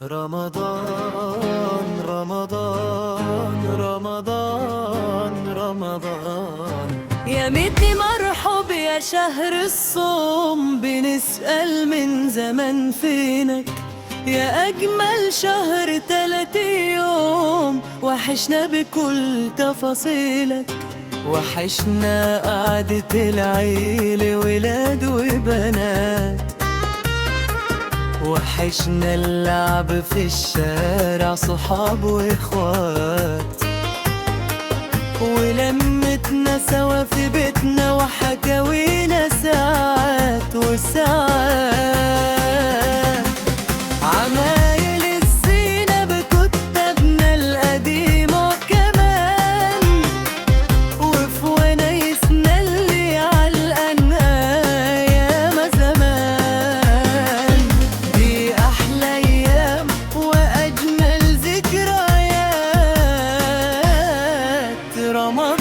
رمضان رمضان رمضان رمضان، يا ميتني مرحب يا شهر الصوم، بنسأل من زمن فينك يا أجمل شهر 30 يوم، وحشنا بكل تفاصيلك، وحشنا قعدة العيلة ولاد وبنات، وحشنا اللعب في الشارع صحاب واخوات، ولمتنا سوا في بيتنا وحكاوينا ساعات وساعات، عمايل الزينة بكتبنا القديمة كمان، وفي ونايسنا اللي علقنا ياما زمان، دي أحلى أيام وأجمل ذكريات رمضان.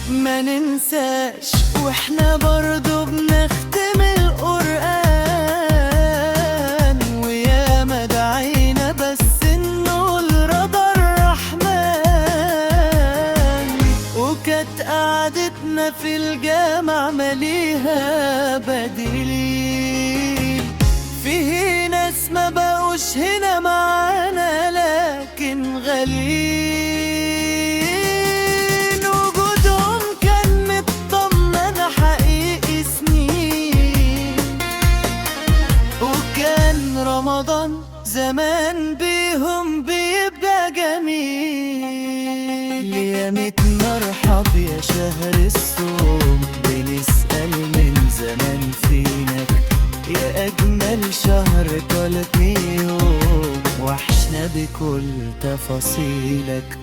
ما ننساش واحنا برضو بنختم القرآن، ويا ما دعينا بس نقول رضا الرحمن، وكانت قعدتنا في الجامع مليها بديل، فيه ناس ما بقوش هنا معانا لكن غاليين، رمضان زمان بيهم بيبقى جميل، يا ميت مرحب يا شهر الصوم، بنسأل من زمان فينك يا أجمل شهر 30 يوم، وحشنا بكل تفاصيلك،